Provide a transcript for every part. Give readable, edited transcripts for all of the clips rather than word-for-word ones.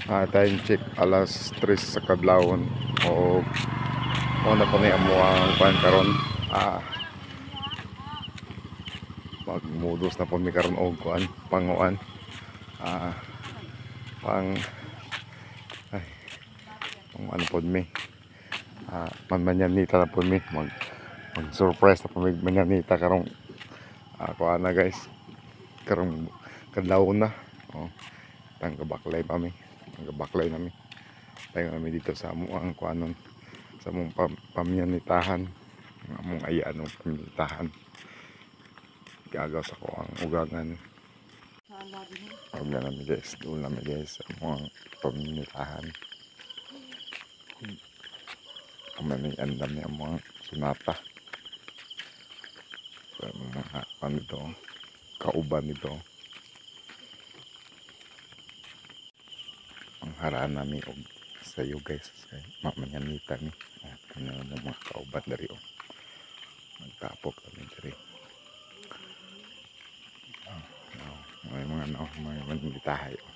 Time check alas 3 sa kadlawon. O na po ni amo ang kuan karon. Magmudos na po mi karon og kuan panguan. Pang ano po mi. Manyanita na po mi mag surprise na po mi manyanita karong kuan na guys. Karong kadlawon na. Tanggabaklay pa mi. Tanggabaklay nami. Tayo kami dito sa amuang kuanon, sa among pamyanitahan, among ayaan ng pamyanitahan. Gagaw sa ko ang ugangan. Huwag na namin guys, doon namin guys sa among pamyanitahan. Kami andam niya among sunata. So, mga ano ito, kauban nito. Ang haraan namin og sayo guys, mamanyanita ni ano mga kauban dari o magtapok kami dari may mga manyanitahay o.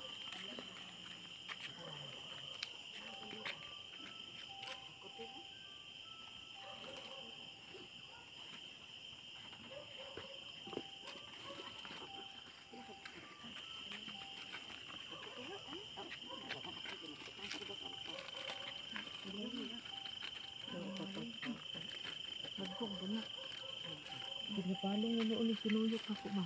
Palong ano ulit sinuyok ako ba?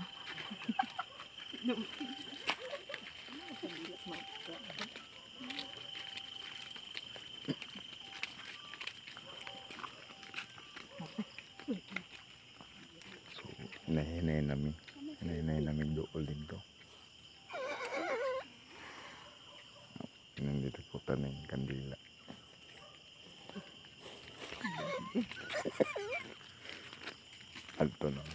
So, hinahinay namin dool dito. Nandito po tayo ng kandila. Alto na.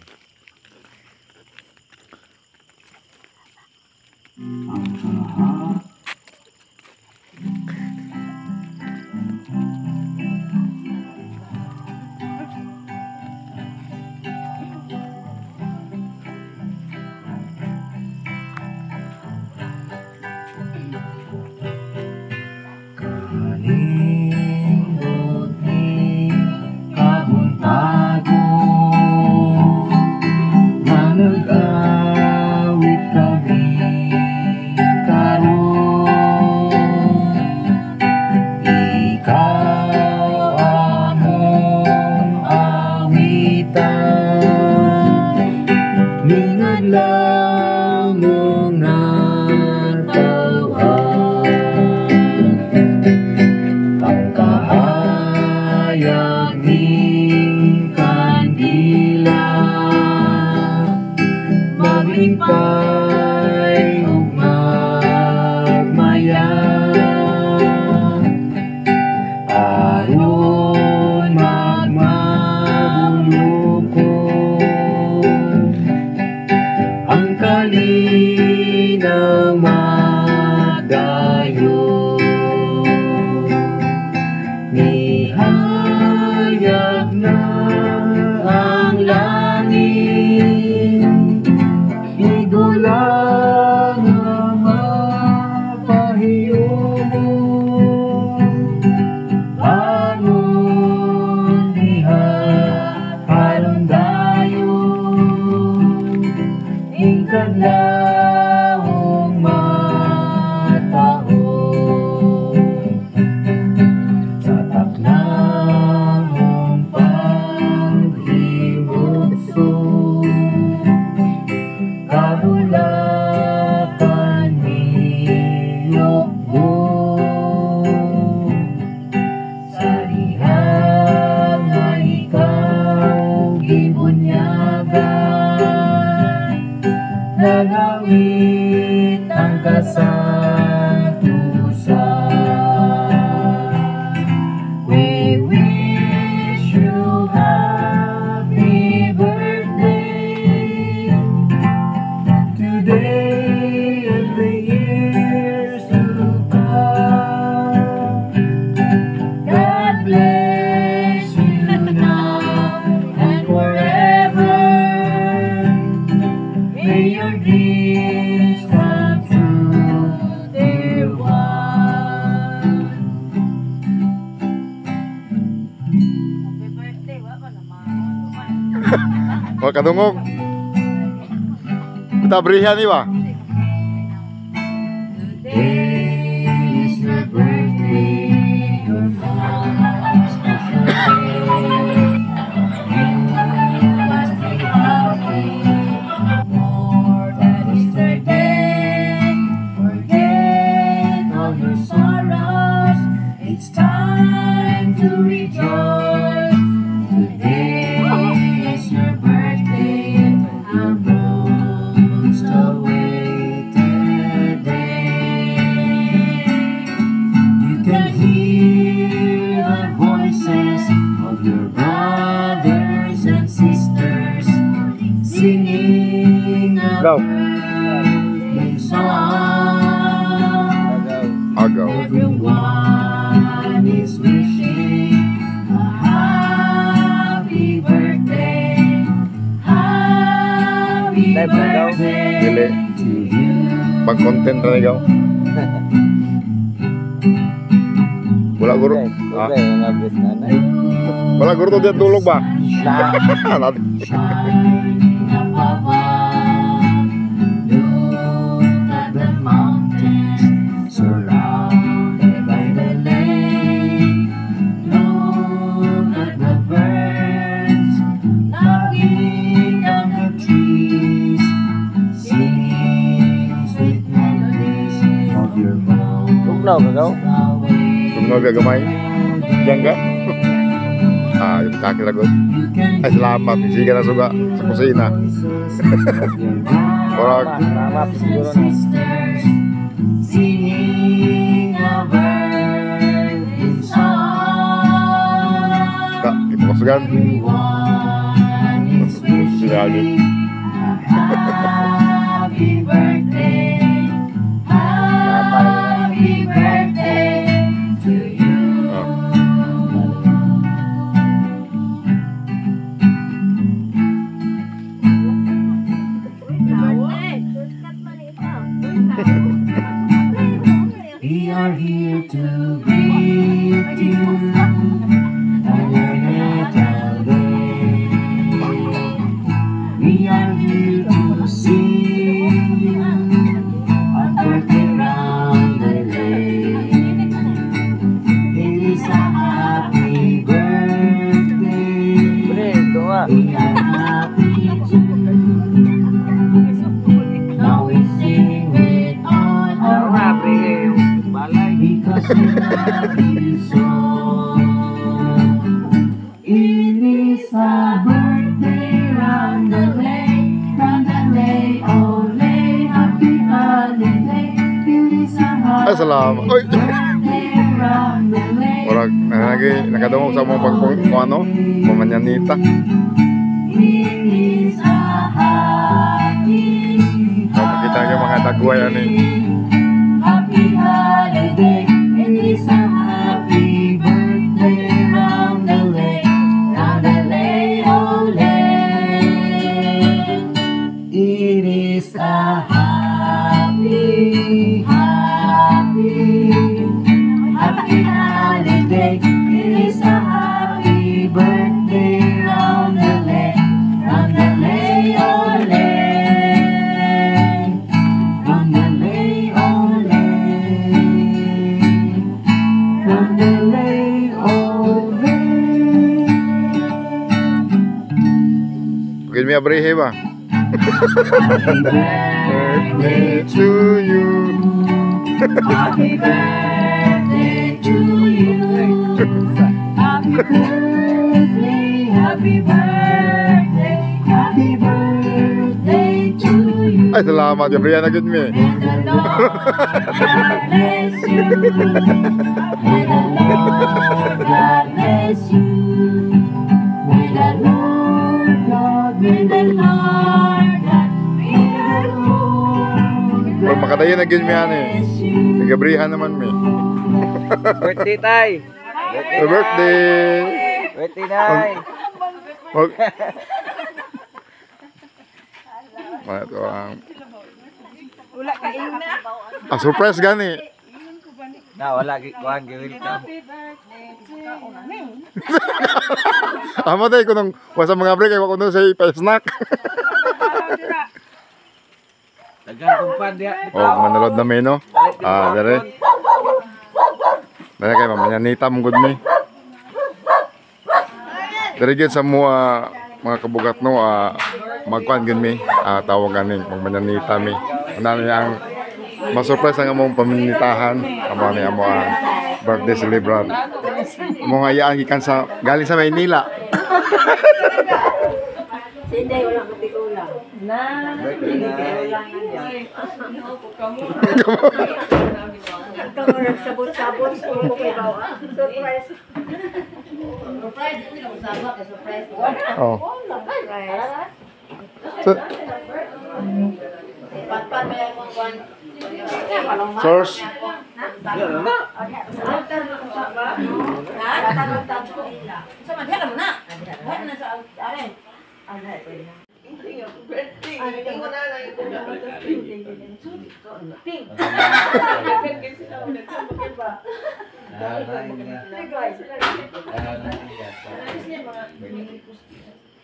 Maglimpay ug magmaya aron magmabulukon ang kalinang madayon nihayag na ang langit. Igulang ang mapahiyong anon diha halong dayon ikadlawong matahon sa taknang paghibugso kabulakan niyokbo sa diha nga ikaw gibunyagan nagawit ang kasatusan. We wish you happy birthday today and the years to kadungog. Kita berihan ni ba? Today is your birthday, your most special day. You must be happy, more than yesterday. Forget all your sorrows, it's time to rejoice. Today is your birthday, a most awaited day. You can hear the voices of your brothers and sisters singing a Go. birthday song. Agaw. Everyone is wishing a happy birthday, happy Dili. birthday to you. Pag content na ikaw. Wala guro. Ah, wala guro to diyan tulog ba? Nah. Shining up above, look at the mountains surrounded by the lake. Look at the birds knocking down the trees, singing sweet melodies of your Tugnaw ka daw? Tumnog ka gamay. Diyan ka? Ah, yung kakit ragot. Ay, salamat. Sige na suga sa kusina. Orag. Salamat siguro na. Sisters singing a birthday song. Ta, ipakasugan. Everyone is wishing a happy birthday, happy birthday to you. We are here to greet you on your little day. We are here to sing you a birthday round the lake. It is a happy birthday. Pre, ito nga. We are happy too. Now we sing with all Oo our nga, pre. heart. Yung balay. Because we love you so. It is a birthday round the lake, oh lake, happy holiday. It is a Ay, salamat. Oy. birthday round the lake. Orag, nakadungog sa mga kung ano, mamanyanita. It is a happy Oh, makita niyo mga tagway ano eh. happy holiday. It is a happy birthday round the lake, oh lake. It is a happy holiday. It is a happy birthday round the lake, oh lake. Round the lake, oh lake. Round the lake, oh lake. Pagin may abrihe ba? Happy birthday To you. Happy birthday to you. Happy birthday, happy birthday, happy birthday to you. Ay, salamat. Abrihe na gud mi. May the Lord God bless you. May the Lord God bless you. May the Lord God, may the Lord God, may the Lord Pag makadayon na gud mi ani. bless you. Nagabrihan naman mi. Birthday, tay. Happy birthday. Birthday, tay. Mag Ito ang Wala ka ina. surprise gani. Na, wala. Kuhan, welcome. Happy birthday to Amo tayo ko nung wasa mga break, ako nung sa pa-snack. Dagang kumpan dia. Oh, manalod na may no. Dere. Dere kay mamanyanita mong good me. Dere gyud sa mga kabugat no, magkuan gyud mi, tawagan ni mamanyanita mi. Ano yang ma-surprise ang among paminitahan, amo ni amo ang birthday celebrant. Mo hayaan gikan sa galing sa Maynila. Hindi, wala kapikulang. Birthday Nay. Ito mo nagsabot-sabot. Kung kay bawa. Surprise. Surprise. Hindi na magsabot. Surprise. Oh. Surprise. So, Pat-pat ba yung kwan? source.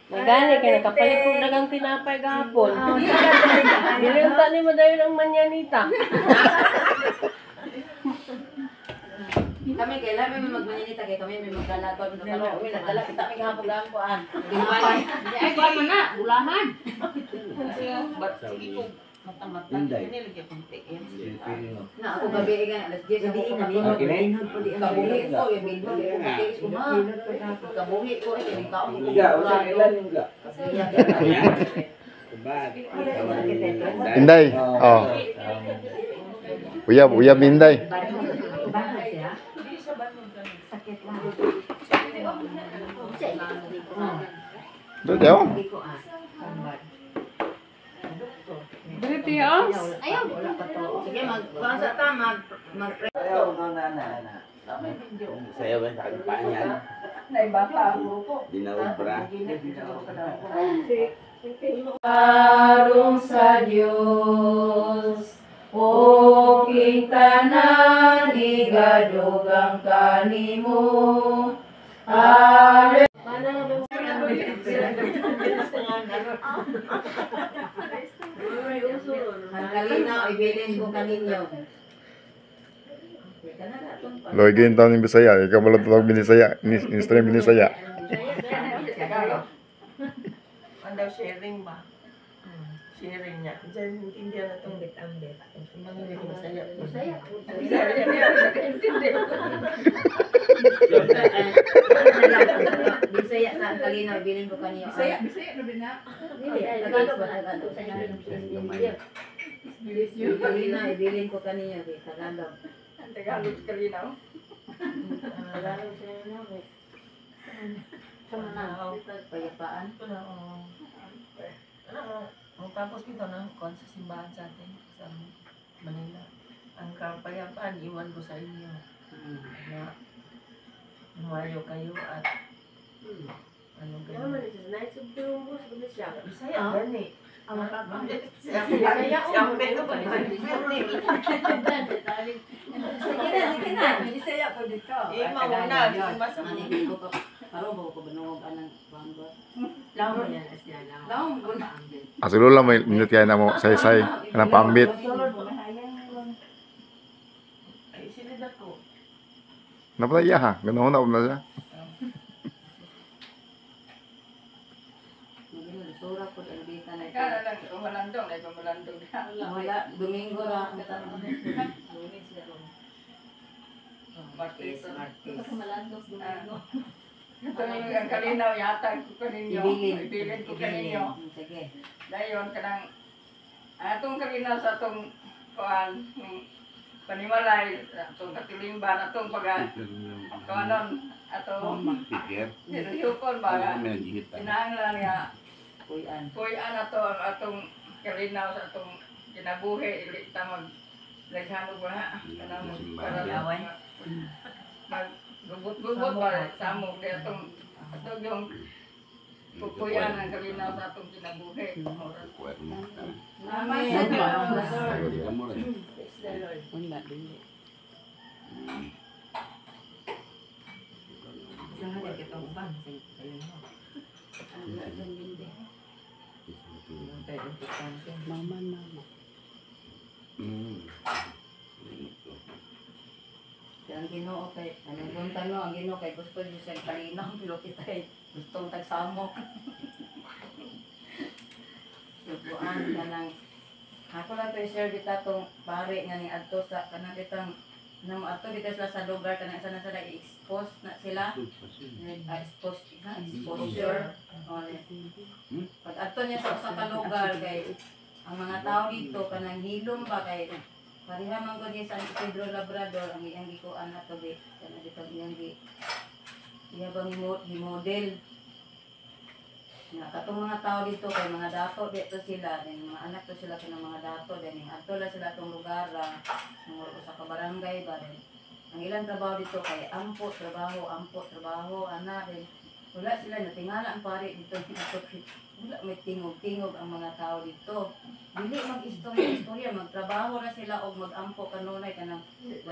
Nagani kay nakapalit kog dagang tinapay gahapon. Nilunta ni mo dayon ang manyanita. Kami kailan may magmanyanita kay kami may magdalagon kami nagdala kita may hapon lang kuan. Dinapay. Ay kuan man na bulahan. Na ako gabi nga alas 10 gabi na binod po di ang kabuhi ko yung binod ko kay kuma. Kabuhi ko ay ikaw mo ko. Inday. Oh. Uyab Inday. Sakit lang. Do daw. Dito yung Ayaw, wala pa to. Sige, magkuhan sa ta, mag-press. Ayaw ko na. Saya ba sa kanyan? Dinaubra. Arong sa Diyos, o tanan, igadugang kanimo. Ang kalinaw, ibilin ko kaninyo. Loy gin taon ni Bisaya, ikaw mo lang tawag binisaya, ni-stream binisaya. Ano sharing ba? Sharing niya. Diyan hindi na itong bit-ambit. Mga hindi masaya. Masaya. Bisaya sa ang kalinaw, ibilin ko kaninyo. Bisaya na bina. Hindi, Tagalog ba? Tagalog. Yung kalinaw, ibilin ko kaninyo. Tagalog. Ang Tagalog kalinaw. Tagalog siya na. Sama na. Payapaan. Tapos dito na kon sa simbahan sa atin sa Manila. Ang kapayapaan iwan ko sa inyo. Na nuwayo kayo at ano ganyan. Bisaya gani. Ang kapag. Bisaya ang peno pa Sige na. Bisaya po dito. mauna basta Paro ba ko banungog anang banggo? Law mo yan asya lang. Law mo na. Asulo lang may minute kaya na mo say-say kanang paambit. ay sinid ako. Napala iya ha, ganoon na siya. Sura ko ang bita na. Kaya lang kumalandong ay kumalandong. Wala Domingo ra. Martes. Malandos Domingo. Ito yung kalinaw yata ko kaninyo. Ibilin ko kaninyo. Sige. Dayon kanang atong kalinaw sa atong kuan panimalay atong katilimban atong kuanon atong diruyukon ba kinahanglan nga puy-an ato ang atong kalinaw sa atong kinabuhi ili ta mag naghanog ba kanang mag gugut-gugut ba sa among di atong atong yung pupuyan ang kalinaw sa atong kinabuhi. Namay bang sing kalino. Ang lagang hindi. Ang tayo importante. Mama. Ang Ginoo kay anong buntan no ang Ginoo kay gusto niyo siyang kalinaw pero kita ay gustong tagsamok. Subuan ka ng ako lang to i-share kita tong pare nga ni adto sa kanang kitang nang adto kita sila sa lugar kanang isa na sila i-expose na sila exposure pag adto niya sa usa ka lugar kay ang mga tao dito kanang hilom ba kay pareha man ko di sa Pedro Labrador ang iyang gikuan na to di kana dito iyang iya bang model na katong mga tao dito kay mga dato dito sila din mga anak to sila kanang mga dato din adto la sila tong lugar ng sa kabarangay ba din ang ilang trabaho dito kay ampo trabaho ana din wala sila natingala ang pare dito wala may tingog ang mga tao dito dili mag-istorya magtrabaho na sila o mag-ampo kanunay kanang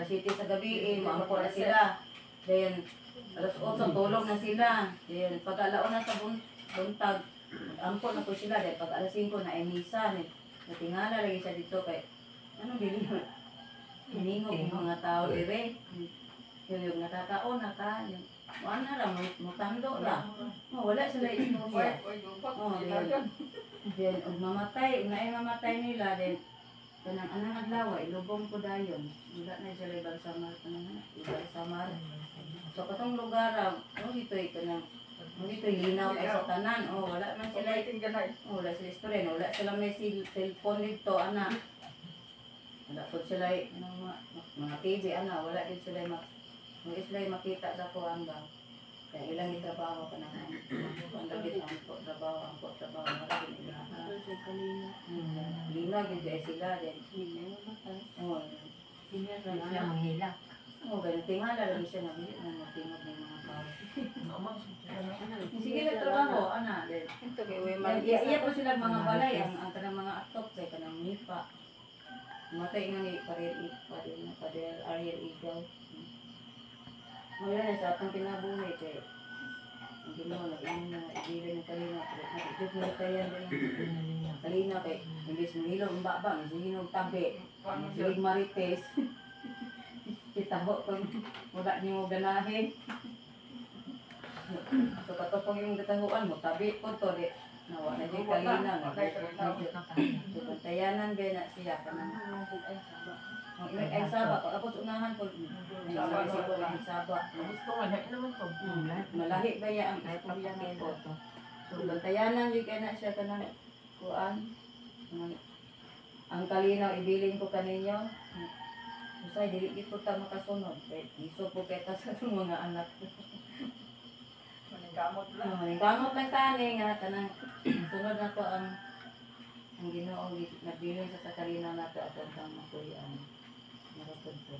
city sa gabi maampo na sila then alas 8 tulog na sila then pag-alaon na sa buntag ampo na po sila dahil pag alas 5 na ay misa natingala lagi siya dito kay ano dili hiningog yung mga tao dire yung natataon na ka yung ano lang mutando lang wala sila istorya then mamatay nila then kanang anang adlaw ilubong ko dayon wala na sila ibalsamar ibalsamar so katong lugar dito kanang dito linaw kay sa tanan wala man sila wala sila istorya wala sila may cellphone dito ana wala po sila mga TV ana wala din sila makita sa kuan ba kaya ilang itrabaho ka na ang labit ang trabaho wala din ila linaw din kaya sila din Sila manghila. ganun tingala lang siya na matingog ng mga tao sige na trabaho ana din iya po sila mga balay ang kanang mga atok kay kanang nipa matay nga ni Padel Ariel Igaw ngayon sa atang kinabuhi kay hindi mo nag-inom na ibigay ng kalina nakikip mo tayan din kalina kay imbis mo hilong ang baba hindi hinog tabi hindi marites kitabo kung wala niyo ganahin so katapang yung gatahuan mo tabi po to di nawa na di kalina so bantayanan gaya na siya kanang ay saba tapos unahan ko ay saba Gusto nga na naman to. malahi ba ya ang istorya nito so bantayanan di kaya na siya kanang kuan ang kalinaw ibilin ko kaninyo usay dili gid ta makasunod kay iso po kita sa mga anak gamot lang tani nga kanang sunod na to ang Ginoo nagbilin sa kalinaw nato ato ang makuyan marapod po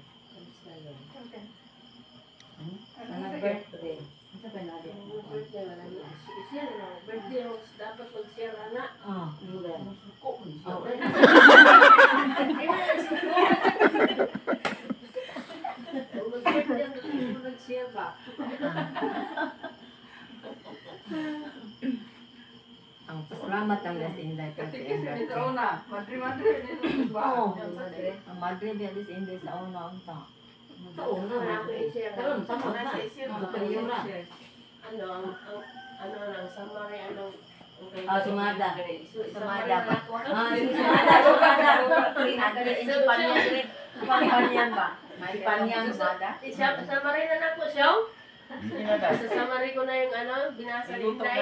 ang birthday sa panali birthday dapat mag-share anak. Mag-share ba? Ang salamat ang Las Inday kasi ang Madre de Las Inday sa una-unta. karon sama na sa kaliyura Ano lang, summary, sumada Sumada ba? Panyan ba? May panyan ba? Summary na na po siya. Summary ko na yung binasa ni Inday.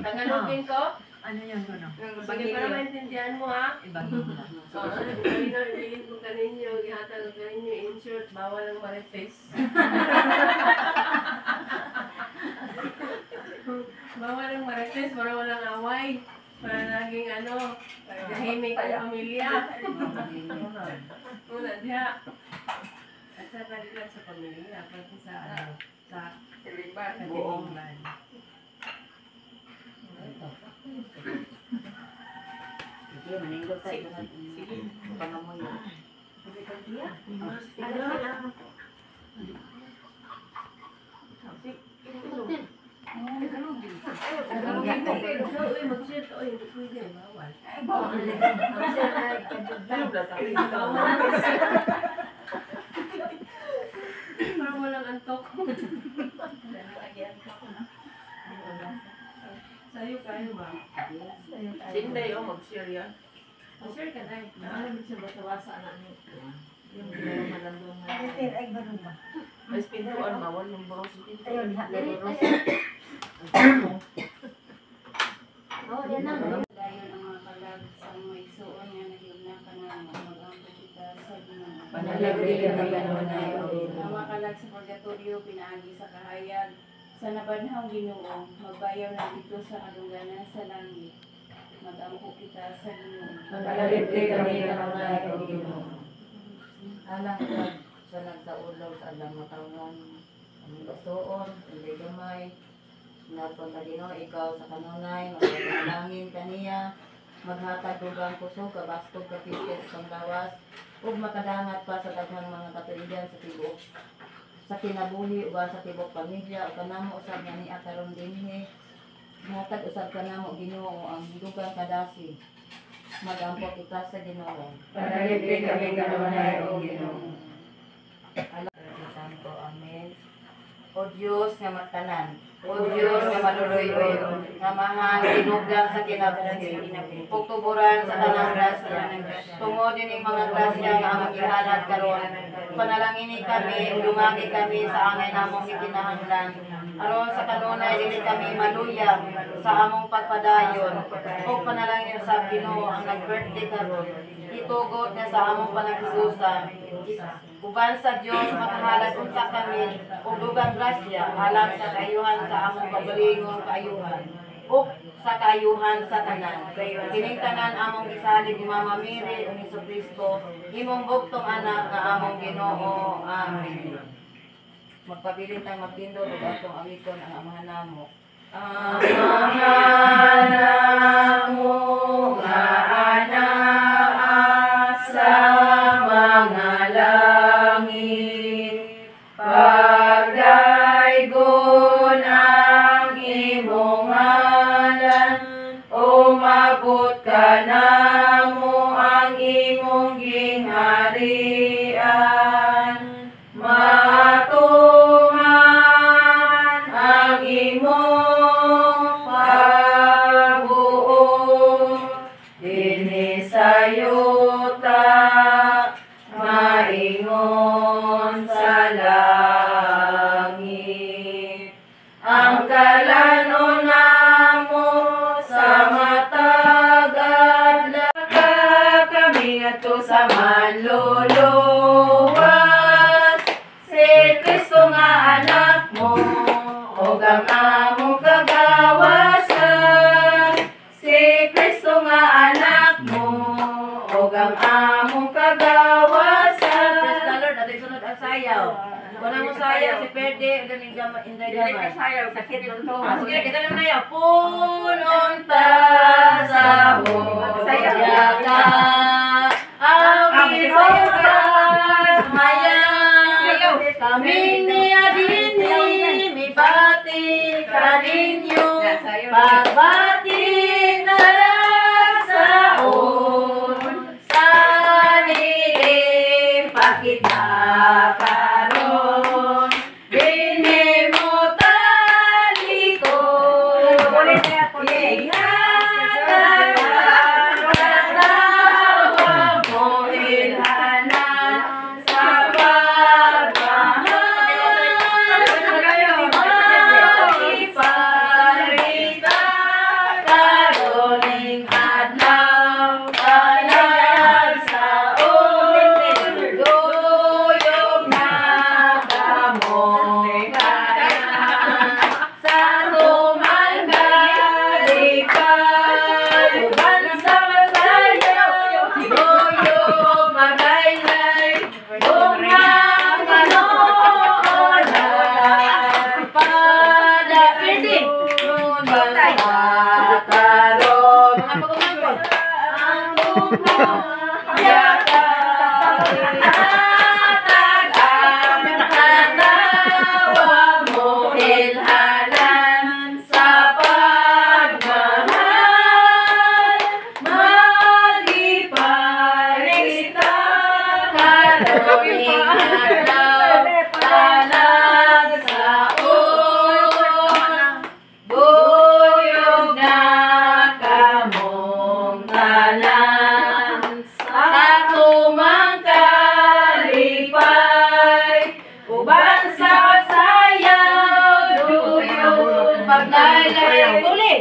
Tangalogin ko. Ano yung gano'n? Sige para maintindihan mo ha. Ibangin mo. So, kanina ibigin ko kaninyo, ihatag ko kaninyo, in short, bawal ang marites. Bawal ang marites para walang away. Para naging tahimik ang pamilya. Una diha. At saka dito sa pamilya, pati sa buong ban. sige maninggot tayo sige pangamoy Parang walang antok. Sa'yo kayo ba? Sinday o mag-share yan. Share ka na eh. Alam mo siya basta-basa na niyo. Yung ginawang malandong na. May pintuan, bawal yung boros. Ayun, Oh, yan na. Dayon ang mga kalag sa mga igsuon nga naghimna ka na mag-ampo kita sa Ginoo. Panalagay ka ng kanunay o Ang mga kalag sa purgatorio pinaagi sa kahayag sa nabanhang Ginoo, magbayaw na dito sa kadungganan sa langit. Mag-ampo kita sa Ginoo. Panalagay kami ng kanunay o Ginoo. Alang ka sa nagsaulaw sa alang matawan, ang gustoon, hindi gamay, naton ka Ginoo, ikaw sa kanunay, magpapanalangin kaniya, maghatag dugang kusog, kabastog kapitis panglawas, ug makadangat pa sa daghang mga katuigan sa tibuok sa kinabuhi uban sa tibok pamilya o kanamo usab nga ni akaron dinhi hatag usab kanamo Ginoo ang dugang kadasi magampo kita sa Ginoo. Panalagay kami ng kanunay o Ginoo. Santo, amen. O Diyos nga magtanan, o Diyos nga maluloy-oy, nga mahal ginugang sa kinabuhi, pagtuburan sa tanang grasya, tungod din ang mga grasya nga among gihalad karon. Panalangini kami, dumagi kami sa angay namong gikinahanglan. Aron sa kanunay dili kami maluyag sa among pagpadayon. O panalangin sa Ginoo ang nag-birthday karon. Itugod na sa among panagsusa. Uban sa Dios makahalad unsa kami ug dugang grasya alang sa kaayuhan sa among kabalingong kaayuhan. Ug sa kaayuhan sa tanan. Kining tanan among gisalig ni Mama Mary ug Jesucristo, imong buktong anak nga among Ginoo. Amen. Magpabilin tayong magtindog ug atong awikon ang amahan namo. Amahan namo nga anak sa mga langit, pagdaygon ang imong ngalan, umabot ka namo ang imong gingharian, matungan ang imong pagbuo, dinhi sayuta maingon sa langit. Ang kalanon namo sa matag adlaw, kami ato sa manluluwas. Si Kristo nga anak mo, ug ang among kagawasan. Si Kristo nga anak mo, ug ang among kagawasan. Praise the Lord, ato sunod ang sayaw. Kung mo sayaw, si Perde, galing gama, inday gaman. Sakit lang to. Sige, kita naman na yaw. Punon ta sa hudya ka, ang ibugan mayan. Kami niya dinhi, mi bati kaninyo, pagbati na lang saon, sa niling pakita karon, dinhi mo talikod, ingatan ang mo ilhanan sa pagmamahal, iparita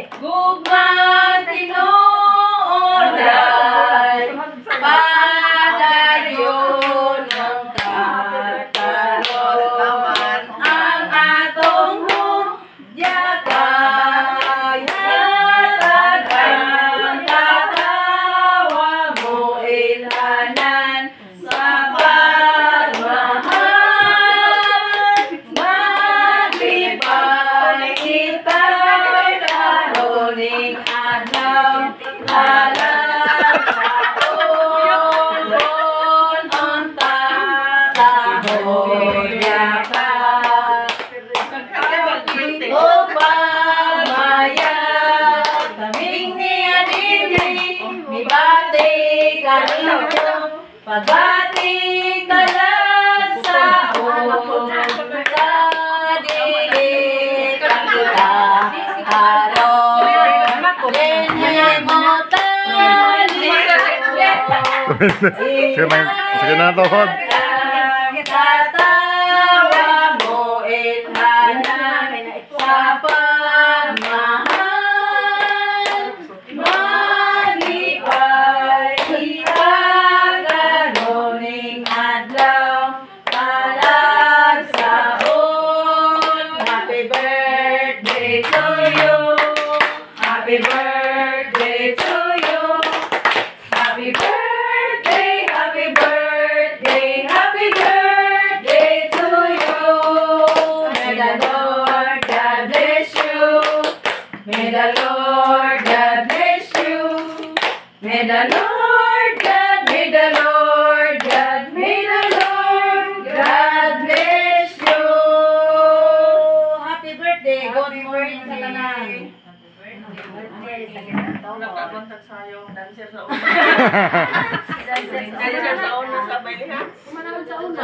Gugmang tinuoran, padayon ang kataron. Ang atong hudyatan, yatagan, tatawa mo ilanan sa pagmahal. Maglipay kita karoning adlaw, alam sa unta sa hoyakan. O pagmayag, kaming niya dili, mibati ka rito, pagbati ka lang sa unta, dili ka kita aron. Lenhay mo tali, Sige na to, Hod. tatawa mo ilanan sa pagmahal. Maglipay kita karoning adlaw, palagsaon. Happy birthday to you. Happy birthday to you. Happy birthday, happy birthday, happy birthday to you. May the Lord God bless you. May the Lord God bless you. May the Lord God, may the Lord God, may the Lord God bless you. Happy birthday, good morning sa tanan. Nakakontak sa yung dancer sa una. Dancer sa una sa bailihan. Kumanahon sa una.